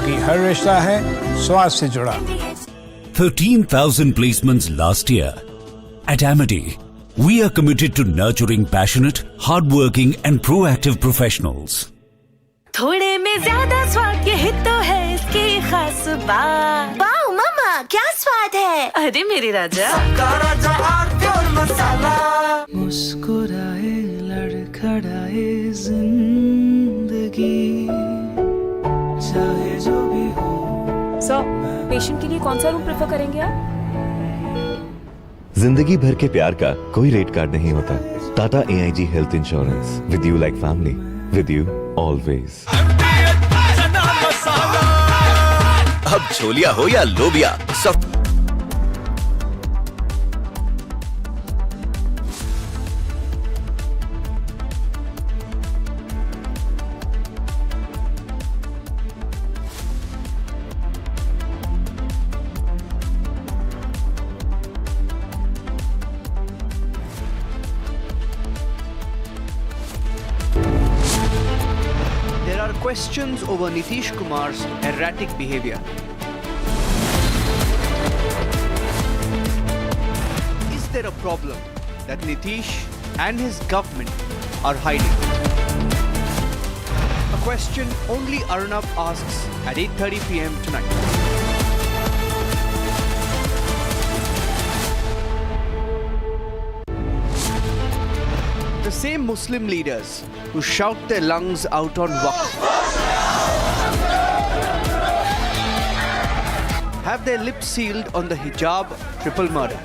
क्योंकि हर रिश्ता है स्वाद से जुड़ा। 13,000 placements last year. At Amity, we are committed to nurturing passionate, hardworking and proactive professionals. थोड़े में ज्यादा स्वाद यही तो है इसकी खास बात। वाओ मामा, क्या स्वाद है। अरे मेरे राजा, मुस्कुराए लड़खड़ाए जिंदगी, चाहे जो भी हो। सर, पेशेंट के लिए कौन सा रूम प्रेफर करेंगे आप? जिंदगी भर के प्यार का कोई रेट कार्ड नहीं होता। Tata AIG health insurance, with you like family, with you always. अब छोलिया हो या लोबिया, सब There are questions over Nitish Kumar's erratic behavior. Is there a problem that Nitish and his government are hiding? A question only Arnab asks at 8:30 p.m. tonight. The same Muslim leaders who shout their lungs out on Lakh have their lips sealed on the hijab triple murder.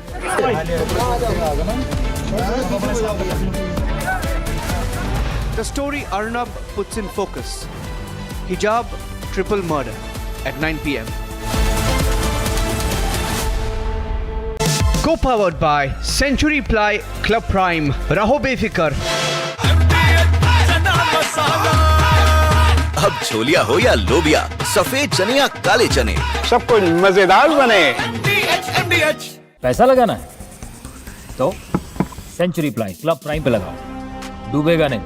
The story Arnab puts in focus: hijab triple murder at 9 p.m. Co-powered by Century Ply, Club Prime, Raho Befikar. अब छोलिया हो या लोबिया, सफेद चने या काले चने, सब कुछ मजेदार बने। पैसा लगाना है तो सेंचुरी प्लाई क्लब प्राइम पे लगाओ। डूबेगा नहीं,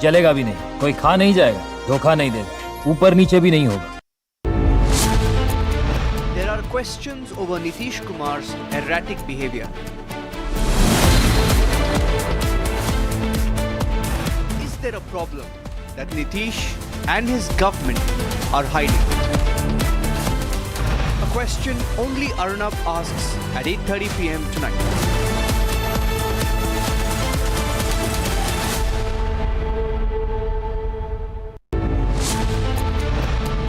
जलेगा भी नहीं, कोई खा नहीं जाएगा, धोखा नहीं देगा, ऊपर नीचे भी नहीं होगा। There are questions over Nitish Kumar's erratic behavior. Is there a problem that Nitish and his government are hiding? A question only Arnab asks at 8:30 p.m. tonight.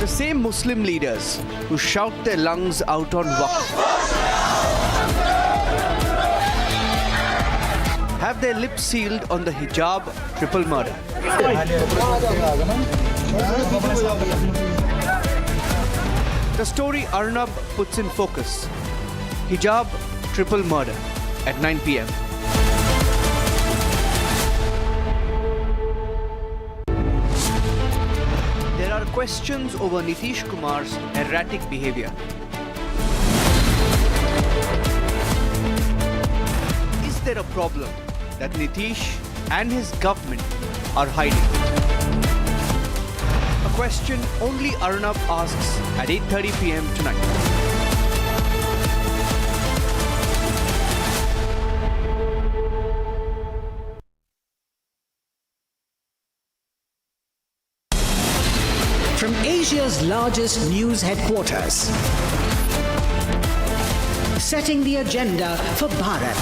The same Muslim leaders who shout their lungs out on Lakh have their lips sealed on the hijab triple murder. The story Arnab puts in focus: hijab triple murder at 9 p.m. There are questions over Nitish Kumar's erratic behavior. Is there a problem that Nitish and his government are hiding? A question only Arnab asks at 8:30 p.m. tonight. From Asia's largest news headquarters, setting the agenda for Bharat.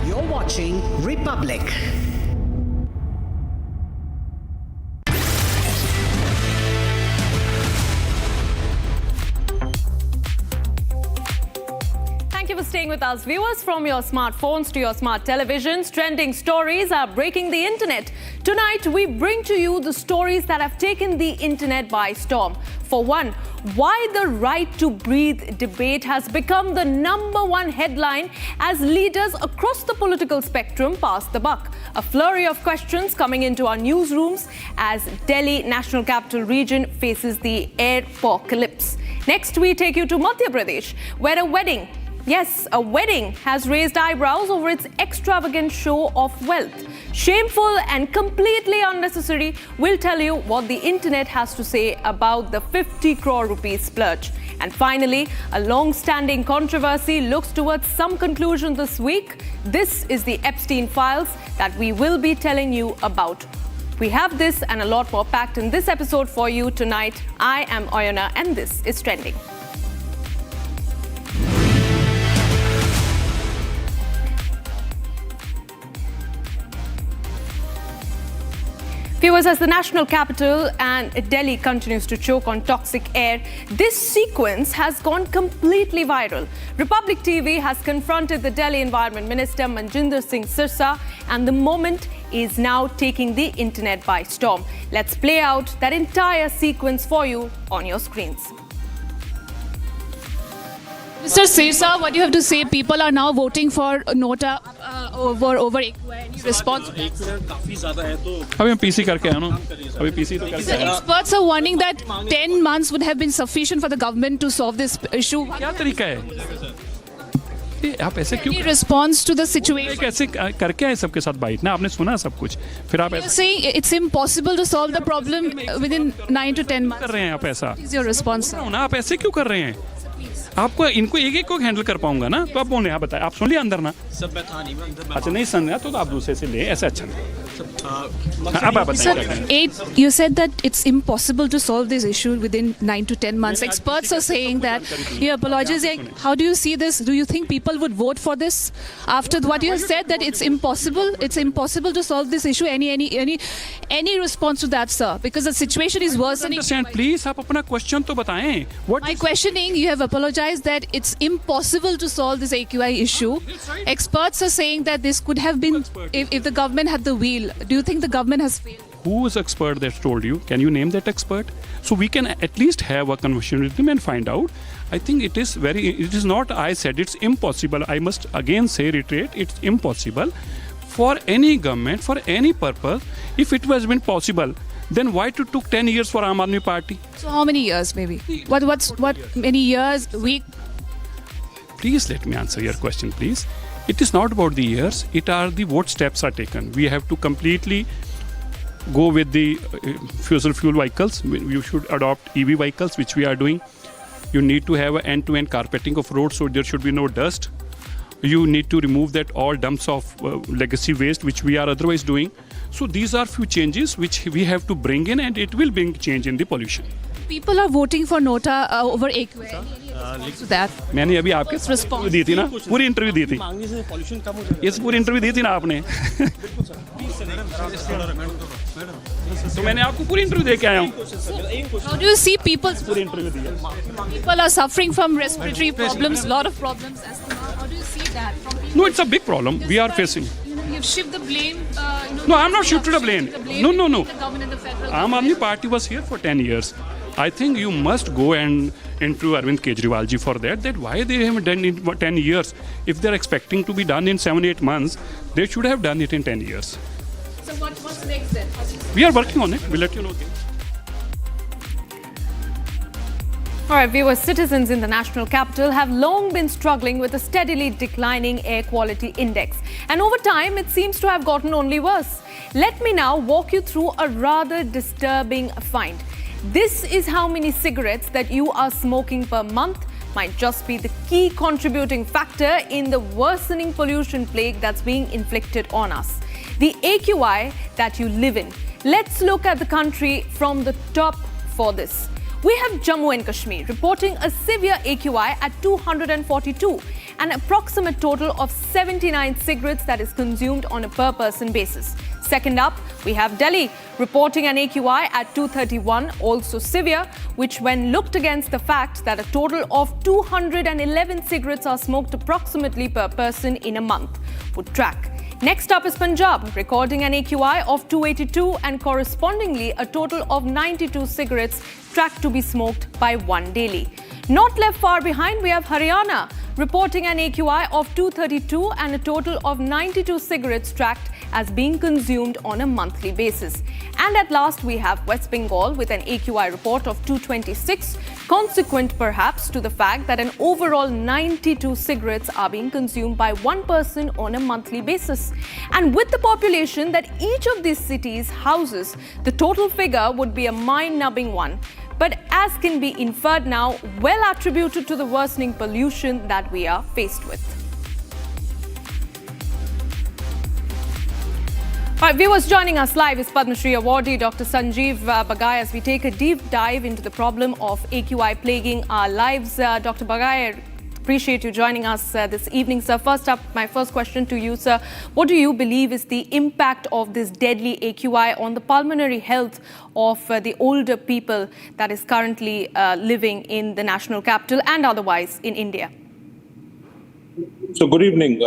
You're watching Republic. Thank you for staying with us, viewers. From your smartphones to your smart televisions, trending stories are breaking the internet. Tonight, we bring to you the stories that have taken the internet by storm. For one, why the right to breathe debate has become the #1 headline as leaders across the political spectrum pass the buck. A flurry of questions coming into our newsrooms as Delhi National Capital Region faces the air apocalypse. Next, we take you to Madhya Pradesh, where a wedding Yes, a wedding has raised eyebrows over its extravagant show of wealth. Shameful and completely unnecessary. We'll tell you what the internet has to say about the 50 crore rupees splurge. And finally, a long-standing controversy looks towards some conclusion this week. This is the Epstein files that we will be telling you about. We have this and a lot more packed in this episode for you tonight. I am Oyana and this is Trending. Viewers, as the national capital and Delhi continues to choke on toxic air, this sequence has gone completely viral. Republic TV has confronted the Delhi Environment Minister Manjinder Singh Sirsa, and the moment is now taking the internet by storm. Let's play out that entire sequence for you on your screens. Mr. Sirsa, what do you have to say? People are now voting for Nota over any response? अभी हम PC करके आए ना अभी PC तो करके आए Experts are warning that 10 months would have been sufficient for the government to solve this issue. क्या तरीका है आप ऐसे क्यों Any response to the situation? कैसे करके आए सबके साथ बाइट ना आपने सुना सब कुछ फिर आप You're saying it's impossible to solve the problem within 9 to 10 months. कर रहे हैं आप ऐसा What is your response? ना आप ऐसे क्यों कर रहे हैं आपको इनको एक को हैंडल कर पाऊंगा ना तो आप बोले आप बताए आप सुन लिया अंदर ना सब मैं था नहीं अच्छा नहीं सुन रहा तो आप दूसरे से ले ऐसा अच्छा नहीं अब आप बताइए You said that it's impossible to solve this issue within 9 to 10 months. Experts are saying that. You apologize. How do you see this? Do you think people would vote for this after what you have said that it's impossible? It's impossible to solve this issue. Any response to that, sir? Because the situation is worsening. Please, आप अपना question तो बताएं. My questioning, you have apologized that it's impossible to solve this AQI issue. Experts are saying that this could have been if the government had the wheel. Do you think the government has failed? Who is expert that told you? Can you name that expert? So we can at least have a conversation with him and find out. I think it is not I said it's impossible. I must again reiterate, it's impossible for any government, for any purpose. If it was been possible, then why it took 10 years for Aam Aadmi Party? So how many years maybe? What many years, week? Please let me answer your question, please. It is not about the years. It are the what steps are taken. We have to completely go with the fossil fuel vehicles. You should adopt EV vehicles, which we are doing. You need to have an end-to-end carpeting of roads, so there should be no dust. You need to remove that all dumps of legacy waste, which we are otherwise doing. So these are few changes which we have to bring in, and it will bring change in the pollution. People are voting for Nota over AQI. To that. मैंने अभी आपके response दी थी ना पूरी interview दी थी इस पूरी interview दी थी ना आपने तो मैंने आपको पूरी इंटरव्यू दे के आया हूँ How do you see people's पूरी इंटरव्यू दी है People are suffering from respiratory problems, lot of problems. How do you see that? No, it's a big problem we are facing. You shift the blame. No, I'm not shifted the blame. No. The government and the federal Aam Aadmi Party was here for 10 years. I think you must go and into Arvind Kejriwal ji for that why they haven't done it in 10 years. If they're expecting to be done in 7-8 months, they should have done it in 10 years. So what's next then? We are working on it. We'll let you know. All right, viewers, citizens in the national capital have long been struggling with a steadily declining air quality index. And over time, it seems to have gotten only worse. Let me now walk you through a rather disturbing find. This is how many cigarettes that you are smoking per month might just be the key contributing factor in the worsening pollution plague that's being inflicted on us. The AQI that you live in. Let's look at the country from the top for this. We have Jammu and Kashmir reporting a severe AQI at 242, an approximate total of 79 cigarettes that is consumed on a per person basis. Second up, we have Delhi reporting an AQI at 231, also severe, which when looked against the fact that a total of 211 cigarettes are smoked approximately per person in a month, would track. Next up is Punjab, recording an AQI of 282 and correspondingly a total of 92 cigarettes tracked to be smoked by one daily. Not left far behind, we have Haryana, reporting an AQI of 232 and a total of 92 cigarettes tracked as being consumed on a monthly basis. And at last, we have West Bengal with an AQI report of 226, consequent perhaps to the fact that an overall 92 cigarettes are being consumed by one person on a monthly basis. And with the population that each of these cities houses, the total figure would be a mind-numbing one. But as can be inferred now, well attributed to the worsening pollution that we are faced with. All right, viewers, joining us live is Padma Shri awardee Dr. Sanjeev Bagai as we take a deep dive into the problem of AQI plaguing our lives. Dr. Bagai, I appreciate you joining us this evening, sir. First up, my first question to you, sir. What do you believe is the impact of this deadly AQI on the pulmonary health of the older people that is currently living in the national capital and otherwise in India? So, good evening.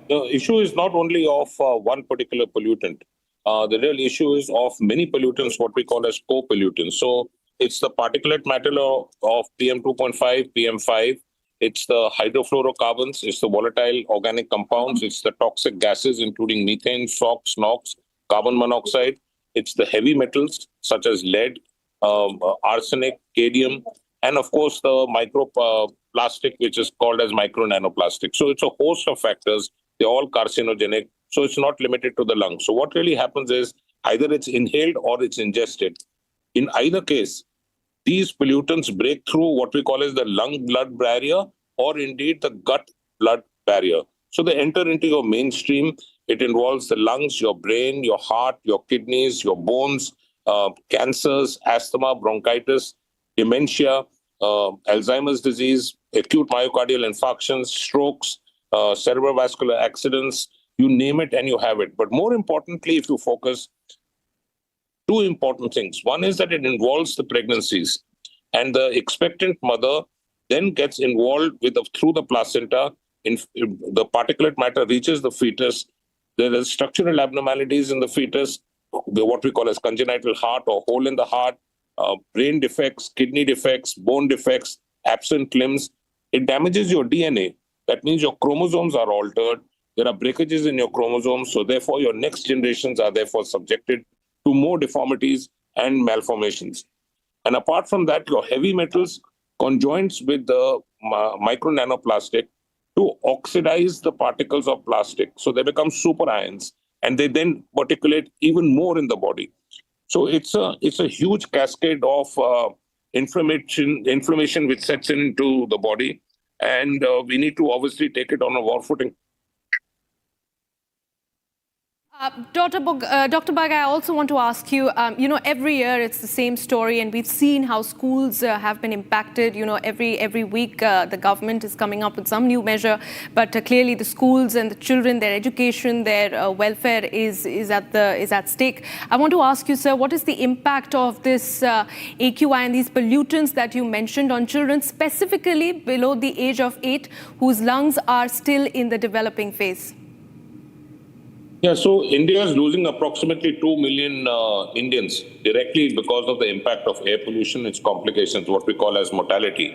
The issue is not only of one particular pollutant. The real issue is of many pollutants, what we call as co-pollutants. So it's the particulate matter of PM2.5, PM5. It's the hydrofluorocarbons. It's the volatile organic compounds. It's the toxic gases, including methane, SOx, NOx, carbon monoxide. It's the heavy metals, such as lead, arsenic, cadmium, and of course the microplastic, which is called as micro-nanoplastic. So it's a host of factors. They're all carcinogenic, so it's not limited to the lungs. So what really happens is either it's inhaled or it's ingested. In either case, these pollutants break through what we call as the lung-blood barrier or indeed the gut-blood barrier. So they enter into your mainstream. It involves the lungs, your brain, your heart, your kidneys, your bones, cancers, asthma, bronchitis, dementia, Alzheimer's disease, acute myocardial infarctions, strokes, cerebrovascular accidents, you name it and you have it. But more importantly, if you focus, two important things. One is that it involves the pregnancies, and the expectant mother then gets involved with through the placenta. The particulate matter reaches the fetus. There is structural abnormalities in the fetus, what we call as congenital heart or hole in the heart, brain defects, kidney defects, bone defects, absent limbs. It damages your DNA. That means your chromosomes are altered. There are breakages in your chromosomes. So therefore, your next generations are therefore subjected to more deformities and malformations. And apart from that, your heavy metals conjoins with the micro-nanoplastic to oxidize the particles of plastic. So they become super ions, and they then particulate even more in the body. So it's a huge cascade of inflammation which sets into the body. And we need to obviously take it on a war footing. Dr. Bagai, I also want to ask you, every year it's the same story, and we've seen how schools have been impacted. Every week the government is coming up with some new measure, but clearly the schools and the children, their education, their welfare is at stake. I want to ask you, sir, what is the impact of this AQI and these pollutants that you mentioned on children, specifically below the age of 8, whose lungs are still in the developing phase? Yeah, so India is losing approximately 2 million Indians directly because of the impact of air pollution, its complications, what we call as mortality.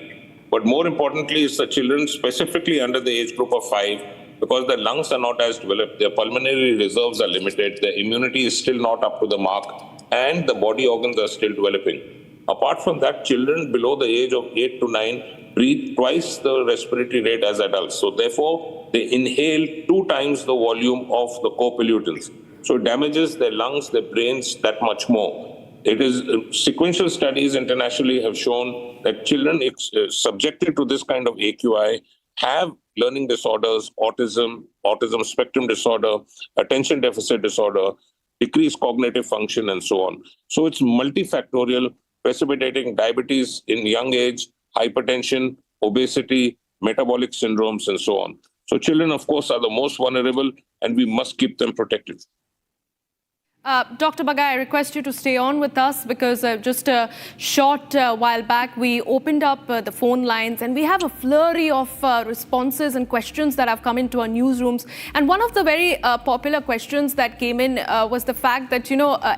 But more importantly, it's the children specifically under the age group of 5, because their lungs are not as developed, their pulmonary reserves are limited, their immunity is still not up to the mark, and the body organs are still developing. Apart from that, children below the age of 8 to 9 breathe twice the respiratory rate as adults. So therefore, they inhale 2 times the volume of the co-pollutants. So it damages their lungs, their brains that much more. It is sequential studies internationally have shown that children subjected to this kind of AQI have learning disorders, autism spectrum disorder, attention deficit disorder, decreased cognitive function, and so on. So it's multifactorial, precipitating diabetes in young age, hypertension, obesity, metabolic syndromes, and so on. So children, of course, are the most vulnerable, and we must keep them protected. Dr. Bagai, I request you to stay on with us because just a short while back we opened up the phone lines and we have a flurry of responses and questions that have come into our newsrooms. And one of the very popular questions that came in was the fact that,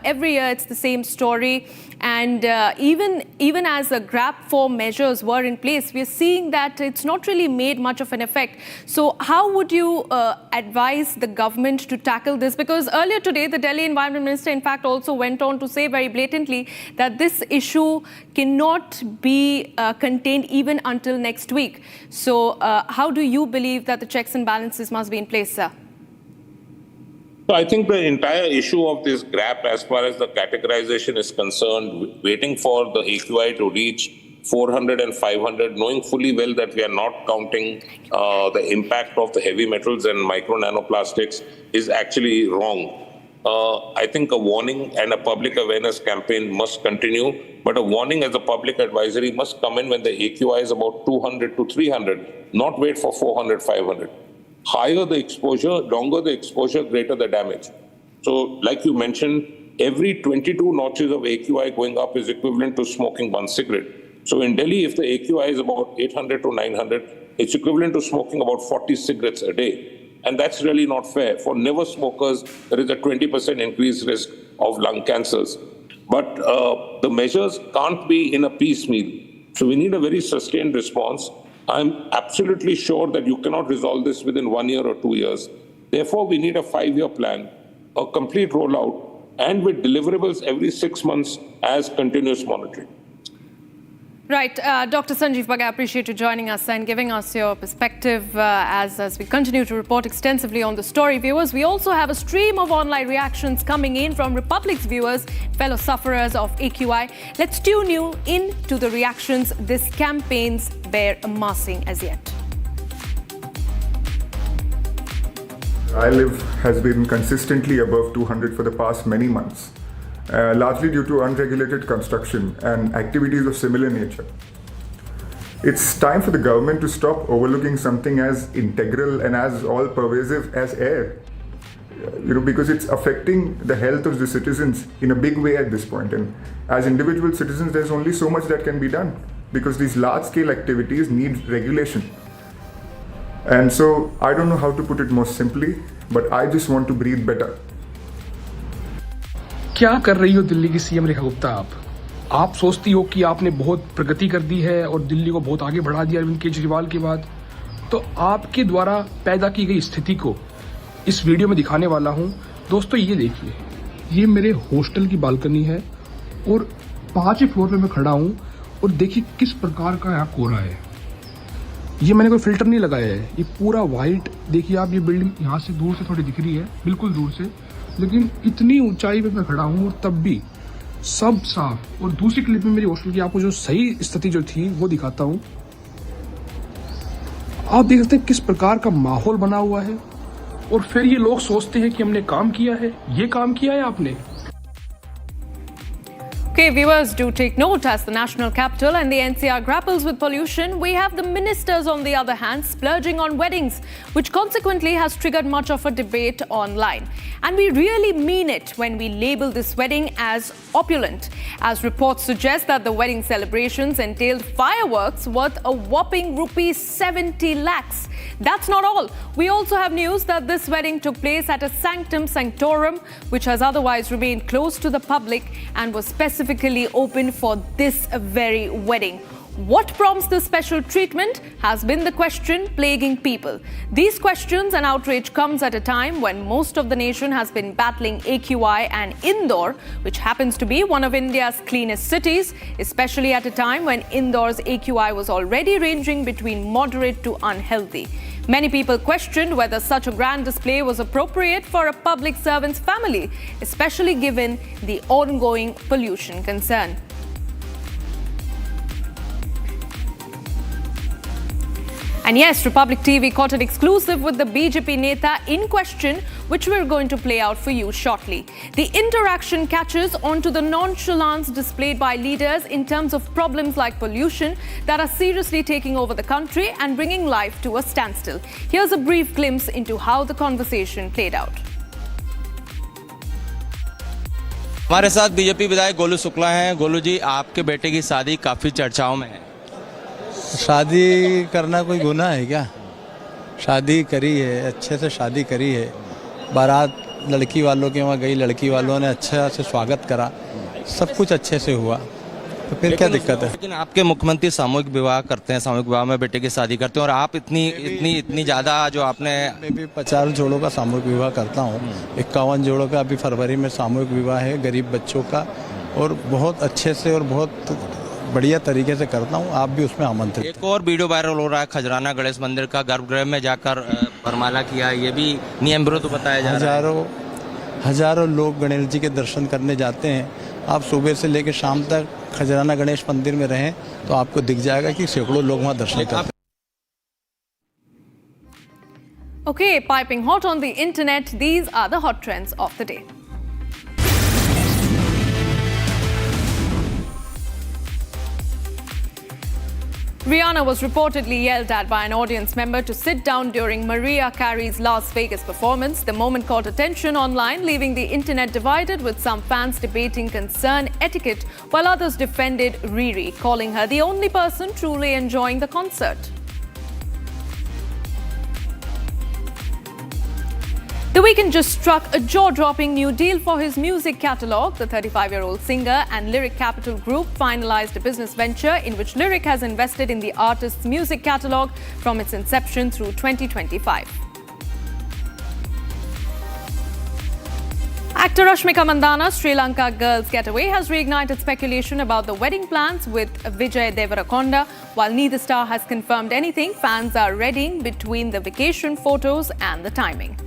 every year it's the same story. And even as the GRAP 4 measures were in place, we are seeing that it's not really made much of an effect. So how would you advise the government to tackle this? Because earlier today, the Delhi Environment Minister, in fact, also went on to say very blatantly that this issue cannot be contained even until next week. So how do you believe that the checks and balances must be in place, sir? So I think the entire issue of this GRAP, as far as the categorization is concerned, waiting for the AQI to reach 400 and 500, knowing fully well that we are not counting the impact of the heavy metals and micro nanoplastics, is actually wrong. I think a warning and a public awareness campaign must continue, but a warning as a public advisory must come in when the AQI is about 200 to 300, not wait for 400, 500. Higher the exposure, longer the exposure, greater the damage. So like you mentioned, every 22 notches of AQI going up is equivalent to smoking one cigarette. So in Delhi, if the AQI is about 800 to 900, it's equivalent to smoking about 40 cigarettes a day. And that's really not fair. For never smokers, there is a 20% increased risk of lung cancers. But the measures can't be in a piecemeal. So we need a very sustained response. I'm absolutely sure that you cannot resolve this within 1 year or 2 years. Therefore, we need a 5-year plan, a complete rollout, and with deliverables every 6 months as continuous monitoring. Right. Dr. Sanjeev Bagai, I appreciate you joining us and giving us your perspective as we continue to report extensively on the story. Viewers, we also have a stream of online reactions coming in from Republic's viewers, fellow sufferers of AQI. Let's tune you in to the reactions this campaign's bear amassing as yet. I live has been consistently above 200 for the past many months. Largely due to unregulated construction and activities of similar nature. It's time for the government to stop overlooking something as integral and as all-pervasive as air, because it's affecting the health of the citizens in a big way at this point. And as individual citizens, there's only so much that can be done because these large-scale activities need regulation. And so I don't know how to put it more simply, but I just want to breathe better. क्या कर रही हो दिल्ली की CM Rekha Gupta? आप सोचती हो कि आपने बहुत प्रगति कर दी है और दिल्ली को बहुत आगे बढ़ा दिया अरविंद केजरीवाल के बाद, तो आपके द्वारा पैदा की गई स्थिति को इस वीडियो में दिखाने वाला हूं। दोस्तों ये देखिए, ये मेरे हॉस्टल की बालकनी है और 5वें फ्लोर पे मैं खड़ा हूं और देखिए किस प्रकार का यहाँ कोहरा है। ये मैंने कोई फिल्टर नहीं लगाया है, ये पूरा व्हाइट। देखिए आप, ये बिल्डिंग यहाँ से दूर से थोड़ी दिख रही है, बिल्कुल दूर से, लेकिन इतनी ऊंचाई पे मैं खड़ा हूं और तब भी सब साफ। और दूसरी क्लिप में मेरी हॉस्टल की आपको जो सही स्थिति जो थी वो दिखाता हूं। आप देख सकते हैं किस प्रकार का माहौल बना हुआ है और फिर ये लोग सोचते हैं कि हमने काम किया है। ये काम किया है आपने? Okay, viewers, do take note. As the national capital and the NCR grapples with pollution, we have the ministers, on the other hand, splurging on weddings, which consequently has triggered much of a debate online. And we really mean it when we label this wedding as opulent, as reports suggest that the wedding celebrations entailed fireworks worth a whopping rupees 70 lakhs. That's not all. We also have news that this wedding took place at a sanctum sanctorum, which has otherwise remained closed to the public and was specifically open for this very wedding. What prompts this special treatment has been the question plaguing people. These questions and outrage comes at a time when most of the nation has been battling AQI, and Indore, which happens to be one of India's cleanest cities, especially at a time when Indore's AQI was already ranging between moderate to unhealthy. Many people questioned whether such a grand display was appropriate for a public servant's family, especially given the ongoing pollution concern. And yes, Republic TV caught an exclusive with the BJP Neta in question, which we're going to play out for you shortly. The interaction catches onto the nonchalance displayed by leaders in terms of problems like pollution that are seriously taking over the country and bringing life to a standstill. Here's a brief glimpse into how the conversation played out. हमारे साथ BJP विधायक गोलू शुक्ला हैं। गोलू जी, आपके बेटे की शादी काफी चर्चाओं में है। शादी करना कोई गुनाह है क्या? शादी करी है, अच्छे से शादी करी है। बारात लड़की वालों के वहाँ गई, लड़की वालों ने अच्छे से स्वागत करा, सब कुछ अच्छे से हुआ, तो फिर क्या दिक्कत है? लेकिन आपके मुख्यमंत्री सामूहिक विवाह करते हैं, सामूहिक विवाह में बेटे की शादी करते हैं, और आप इतनी ज्यादा जो आपने... मैं भी 50 जोड़ों का सामूहिक विवाह करता हूँ। 51 जोड़ों का अभी फरवरी में सामूहिक विवाह है गरीब बच्चों का, और बहुत अच्छे से और बहुत बढ़िया तरीके से करता हूँ। आप भी उसमें आमंत्रित। एक और वीडियो वायरल हो रहा है, खजराना गणेश मंदिर का, गर्भगृह में जाकर वरमाला किया, ये भी नियम विरुद्ध बताया जा रहा है। हजारों लोग गणेश जी के दर्शन करने जाते हैं। आप सुबह से लेकर शाम तक खजराना गणेश मंदिर में रहें तो आपको दिख जाएगा कि सैकड़ों लोग वहाँ दर्शन करते हैं। Okay, piping hot on the internet, these are the hot trends of the day. Rihanna was reportedly yelled at by an audience member to sit down during Mariah Carey's Las Vegas performance. The moment caught attention online, leaving the internet divided, with some fans debating concern etiquette, while others defended Riri, calling her the only person truly enjoying the concert. The Weeknd just struck a jaw-dropping new deal for his music catalogue. The 35-year-old singer and Lyric Capital Group finalized a business venture in which Lyric has invested in the artist's music catalogue from its inception through 2025. Actor Rashmika Mandanna's Sri Lanka Girls Getaway has reignited speculation about the wedding plans with Vijay Deverakonda. While neither star has confirmed anything, fans are readying between the vacation photos and the timing.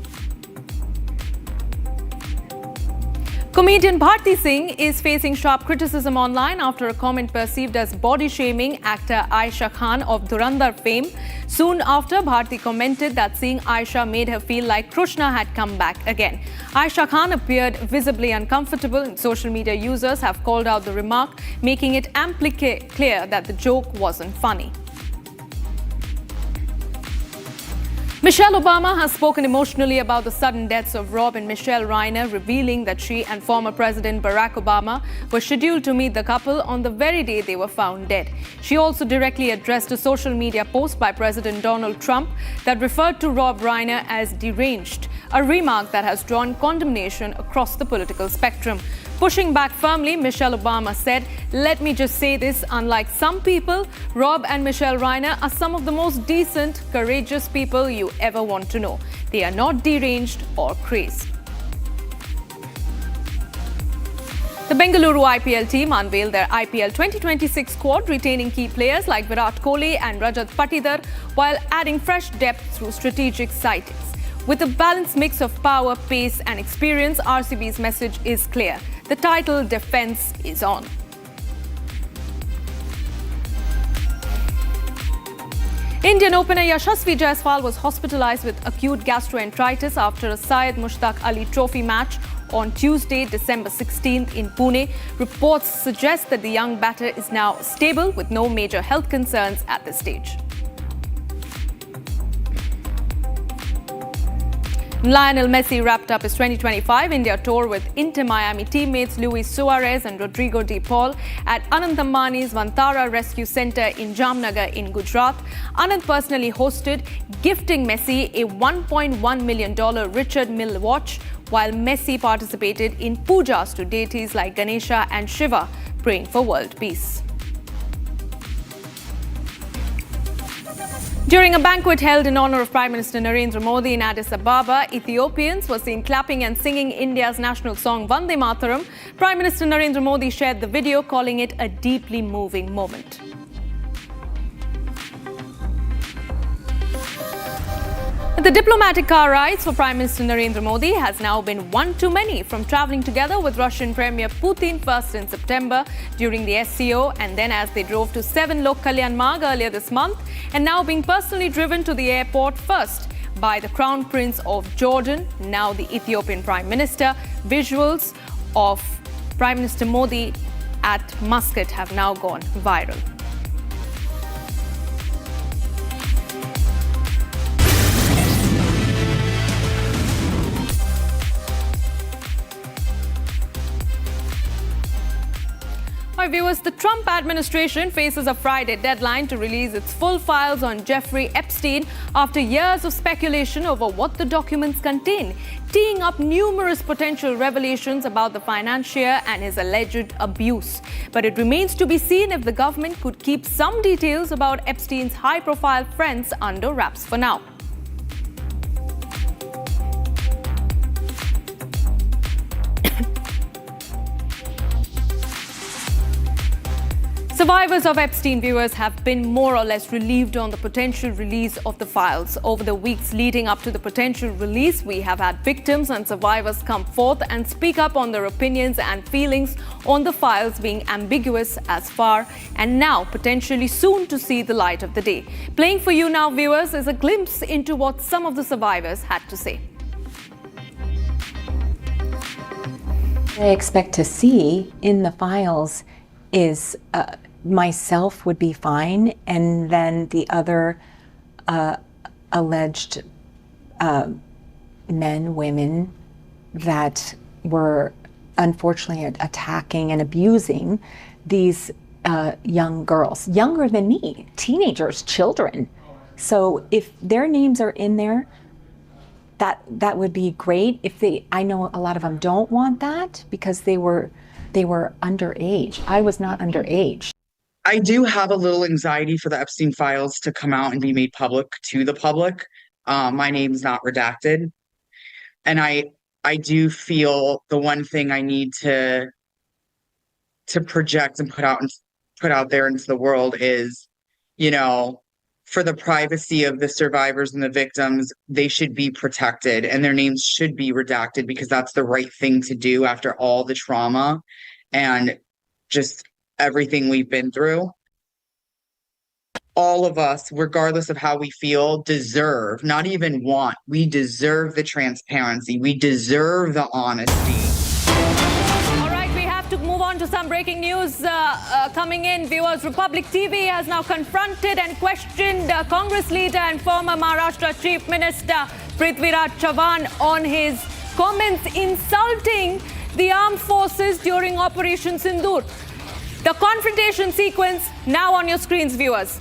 Comedian Bharti Singh is facing sharp criticism online after a comment perceived as body-shaming actor Aisha Khan of Dhurandhar fame. Soon after, Bharti commented that seeing Aisha made her feel like Krishna had come back again. Aisha Khan appeared visibly uncomfortable, and social media users have called out the remark, making it amply clear that the joke wasn't funny. Michelle Obama has spoken emotionally about the sudden deaths of Rob and Michelle Reiner, revealing that she and former President Barack Obama were scheduled to meet the couple on the very day they were found dead. She also directly addressed a social media post by President Donald Trump that referred to Rob Reiner as deranged, a remark that has drawn condemnation across the political spectrum. Pushing back firmly, Michelle Obama said, "Let me just say this, unlike some people, Rob and Michelle Reiner are some of the most decent, courageous people you ever want to know. They are not deranged or crazed." The Bengaluru IPL team unveiled their IPL 2026 squad, retaining key players like Virat Kohli and Rajat Patidar, while adding fresh depth through strategic signings. With a balanced mix of power, pace and experience, RCB's message is clear. The title defense is on. Indian opener Yashasvi Jaiswal was hospitalized with acute gastroenteritis after a Syed Mushtaq Ali Trophy match on Tuesday, December 16th in Pune. Reports suggest that the young batter is now stable with no major health concerns at this stage. Lionel Messi wrapped up his 2025 India tour with Inter Miami teammates Luis Suarez and Rodrigo De Paul at Anant Ambani's Vantara Rescue Centre in Jamnagar in Gujarat. Anant personally hosted, gifting Messi a $1.1 million Richard Mille watch, while Messi participated in pujas to deities like Ganesha and Shiva, praying for world peace. During a banquet held in honor of Prime Minister Narendra Modi in Addis Ababa, Ethiopians were seen clapping and singing India's national song Vande Mataram. Prime Minister Narendra Modi shared the video, calling it a deeply moving moment. The diplomatic car rides for Prime Minister Narendra Modi has now been one too many, from travelling together with Russian Premier Putin first in September during the SCO, and then as they drove to 7 Lok Kalyan Marg earlier this month, and now being personally driven to the airport first by the Crown Prince of Jordan, now the Ethiopian Prime Minister. Visuals of Prime Minister Modi at Muscat have now gone viral. My viewers, the Trump administration faces a Friday deadline to release its full files on Jeffrey Epstein after years of speculation over what the documents contain, teeing up numerous potential revelations about the financier and his alleged abuse. But it remains to be seen if the government could keep some details about Epstein's high-profile friends under wraps for now. Survivors of Epstein, viewers, have been more or less relieved on the potential release of the files. Over the weeks leading up to the potential release, we have had victims and survivors come forth and speak up on their opinions and feelings on the files being ambiguous as far and now potentially soon to see the light of the day. Playing for you now, viewers, is a glimpse into what some of the survivors had to say. What I expect to see in the files is myself would be fine, and then the other alleged men, women that were unfortunately attacking and abusing these young girls, younger than me, teenagers, children. So if their names are in there, that would be great. I know a lot of them don't want that because they were underage. I was not underage. I do have a little anxiety for the Epstein files to come out and be made public to the public. My name's not redacted. And I do feel the one thing I need to project and put out there into the world is, for the privacy of the survivors and the victims, they should be protected and their names should be redacted because that's the right thing to do after all the trauma and just everything we've been through. All of us, regardless of how we feel, deserve, not even want, we deserve the transparency. We deserve the honesty. All right, we have to move on to some breaking news coming in. Viewers, Republic TV has now confronted and questioned Congress leader and former Maharashtra Chief Minister Prithviraj Chavan on his comments insulting the armed forces during Operation Sindoor. The confrontation sequence now on your screens, viewers.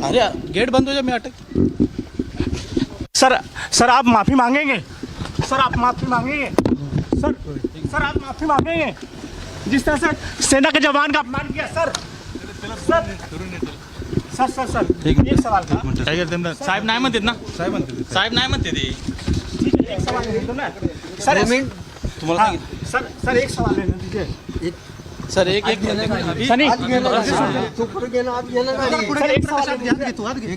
अरे gate बंद हो जाए मैं अटक sir आप माफी मांगेंगे sir आप माफी मांगेंगे सर आप माफी मांगेंगे जिस तरह से सेना के जवान का अपमान किया सर एक सवाल का साहेब नाही म्हणतात ना साहेब नाही म्हणते ते एक सवाल देतो ना सर तुम्हाला सर एक सवाल लेने दीजिए सर एक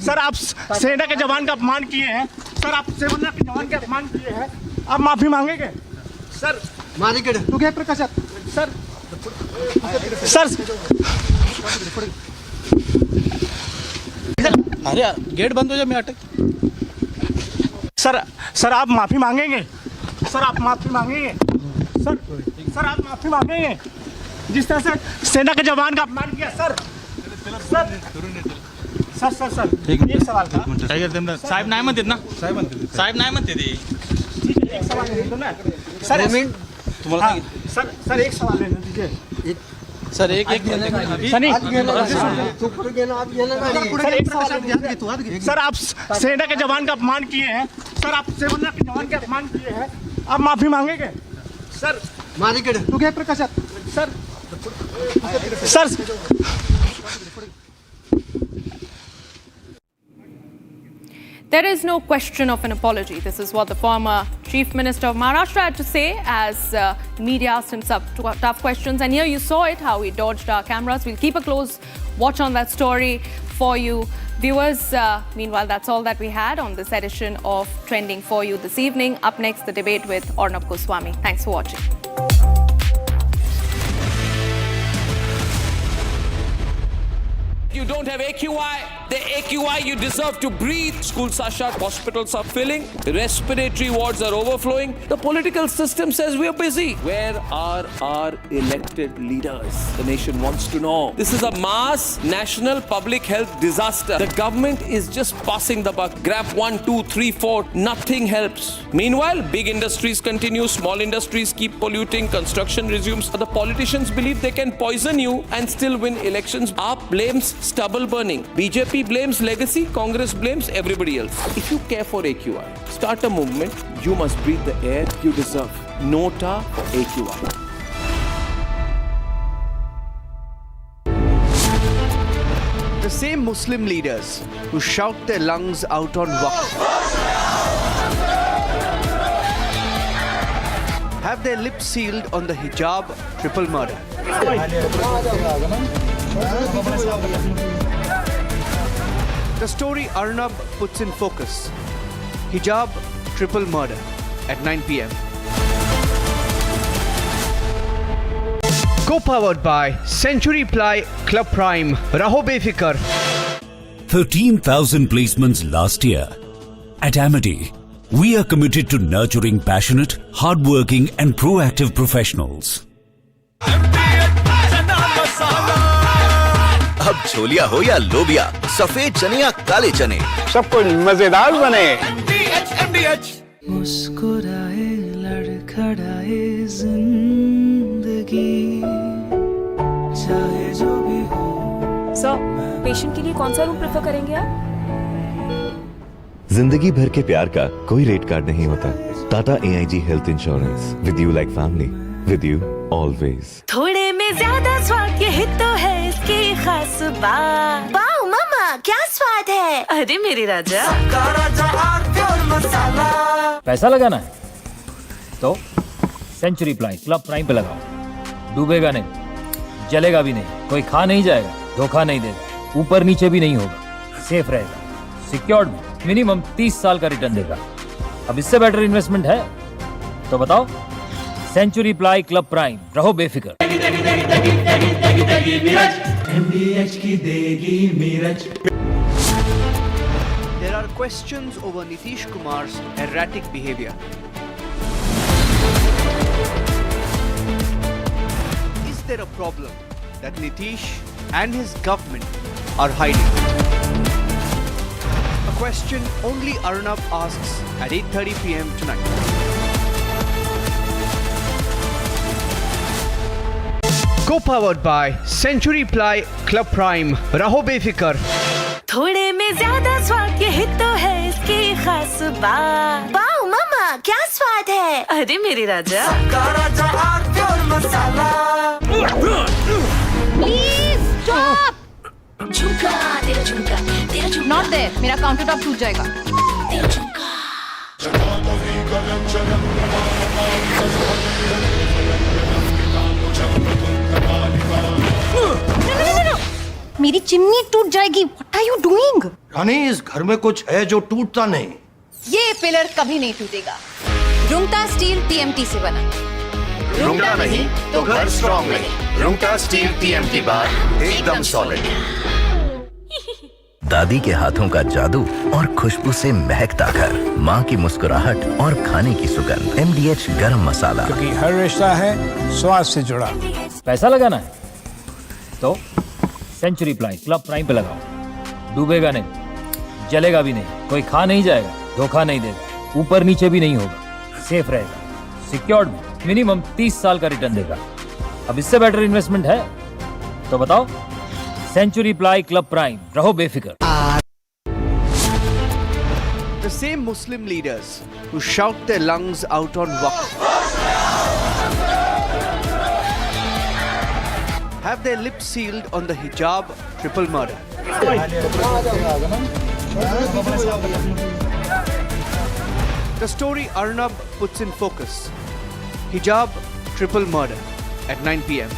सर आप सेना के जवान का अपमान किए हैं सर आप सेना के जवान के अपमान किए हैं आप माफी मांगेंगे सर मारेंगे तू क्या प्रकाश सर अरे गेट बंद हो जाए मैं अटक सर आप माफी मांगेंगे सर आप माफी मांगेंगे सर आप माफी मांगेंगे जिस तरह से सेना के जवान का अपमान किया सर एक सवाल का साहेब नाही म्हणतात ना साहेब नाही म्हणते ते एक सवाल देतो ना सर एक सवाल लेने दीजिए सर एक सर आप सेना के जवान का अपमान किए हैं सर आप सेना के जवान के अपमान किए हैं आप माफी मांगेंगे सर मारेंगे तू क्या प्रकाश sir There is no question of an apology. This is what the former Chief Minister of Maharashtra had to say as media asked him some tough questions. And here you saw it, how he dodged our cameras. We'll keep a close watch on that story for you, viewers. Meanwhile, that's all that we had on this edition of Trending for You this evening. Up next, the debate with Arnab Goswami. Thanks for watching. You don't have AQI. The AQI you deserve to breathe. Schools are shut, hospitals are filling, respiratory wards are overflowing. The political system says we are busy. Where are our elected leaders? The nation wants to know. This is a mass national public health disaster. The government is just passing the buck. Grab 1, 2, 3, 4. Nothing helps. Meanwhile, big industries continue. Small industries keep polluting. Construction resumes. The politicians believe they can poison you and still win elections. AAP blames stubble burning. BJP blames legacy. Congress blames everybody else. If you care for AQI, start a movement. You must breathe the air you deserve. Nota for AQI. The same Muslim leaders who shout their lungs out on Waqf have their lips sealed on the hijab triple murder. The story Arnab puts in focus. Hijab triple murder at 9 p.m. Co-powered by Century Ply, Club Prime, Raho Befikar. 13,000 placements last year. At Amity, we are committed to nurturing passionate, hardworking and proactive professionals. अब छोलिया हो या लोबिया, सफेद चने या काले चने, सब कुछ मजेदार बने। मुस्कुराए लड़खड़ाए जिंदगी चाहे जो भी हो। सर, पेशेंट के लिए कौन सा रूम प्रेफर करेंगे आप? जिंदगी भर के प्यार का कोई रेट कार्ड नहीं होता। Tata AIG health insurance, with you like family, with you always. थोड़े में ज्यादा स्वाद, यही तो है इसकी खास बात। वाओ मामा, क्या स्वाद है? अरे मेरे राजा, पैसा लगाना है तो सेंचुरी प्लाई क्लब प्राइम पे लगाओ। डूबेगा नहीं, जलेगा भी नहीं, कोई खा नहीं जाएगा, धोखा नहीं देगा, ऊपर नीचे भी नहीं होगा, सेफ रहेगा, सिक्योर्ड भी, मिनिमम 30 साल का रिटर्न देगा। अब इससे बेटर इन्वेस्टमेंट है तो बताओ। सेंचुरी प्लाई क्लब प्राइम, रहो बेफिक्र। MDH की देगी Miraj. There are questions over Nitish Kumar's erratic behavior. Is there a problem that Nitish and his government are hiding? A question only Arnab asks at 8:30 p.m. tonight. Co-powered by Century Ply, Club Prime, Raho Befikar. थोड़े में ज्यादा स्वाद, यही तो है इसकी खास बात। वाओ मामा, क्या स्वाद है? अरे मेरे राजा, प्लीज स्टॉप। झुमका तेरा झुमका, तेरा झुमका। नॉट देयर, मेरा काउंटर टॉप टूट जाएगा। तेरा झुमका। मेरी चिमनी टूट जाएगी। What are you doing? रानी, इस घर में कुछ है जो टूटता नहीं। ये पिलर कभी नहीं टूटेगा। रुंगटा स्टील TMT से बना। रुंगटा नहीं तो घर स्ट्रॉन्ग नहीं। रुंगटा स्टील TMT बार एकदम सॉलिड। दादी के हाथों का जादू और खुशबू से महकता घर, माँ की मुस्कुराहट और खाने की सुगंध। MDH गरम मसाला, क्योंकि हर रिश्ता है स्वाद से जुड़ा। पैसा लगाना है तो सेंचुरी प्लाई क्लब प्राइम पे लगाओ। डूबेगा नहीं, जलेगा भी नहीं, कोई खा नहीं जाएगा, धोखा नहीं देगा, ऊपर नीचे भी नहीं होगा, सेफ रहेगा, सिक्योर्ड भी, मिनिमम 30 साल का रिटर्न देगा। अब इससे बेटर इन्वेस्टमेंट है तो बताओ। सेंचुरी प्लाई क्लब प्राइम, रहो बेफिक्र। The same Muslim leaders who shout their lungs out on Waqf have their lips sealed on the hijab triple murder. The story Arnab puts in focus. Hijab triple murder at 9 p.m.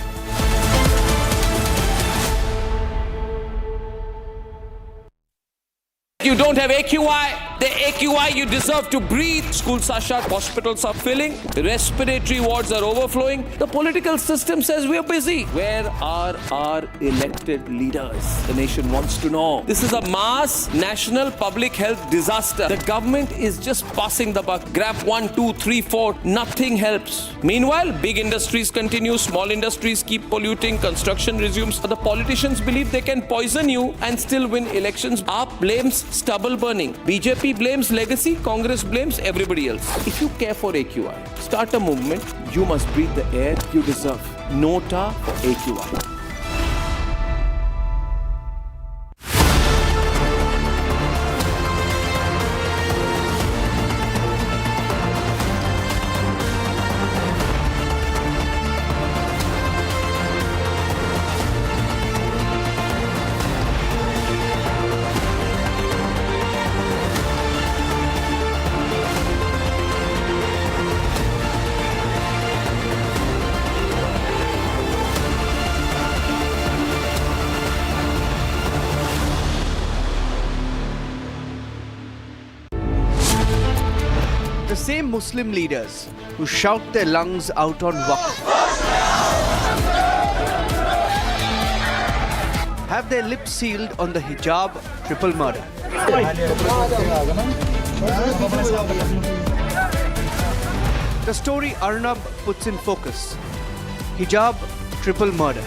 You don't have AQI. the AQI you deserve to breathe. Schools are shut, hospitals are filling, respiratory wards are overflowing. The political system says we are busy. Where are our elected leaders? The nation wants to know. This is a mass national public health disaster. The government is just passing the buck. Grab 1, 2, 3, 4. Nothing helps. Meanwhile, big industries continue, small industries keep polluting, construction resumes. The politicians believe they can poison you and still win elections. AAP blames stubble burning. BJP blames legacy. Congress blames everybody else. If you care for AQI, start a movement. You must breathe the air you deserve. Nota for AQI. The same Muslim leaders who shout their lungs out on Waqf have their lips sealed on the hijab triple murder. The story Arnab puts in focus. Hijab triple murder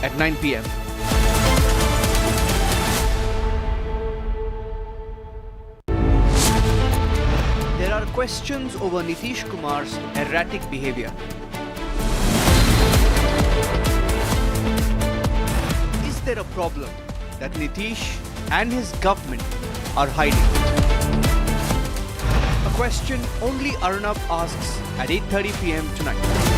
at 9 p.m. There are questions over Nitish Kumar's erratic behavior. Is there a problem that Nitish and his government are hiding? A question only Arnab asks at 8:30 p.m. tonight.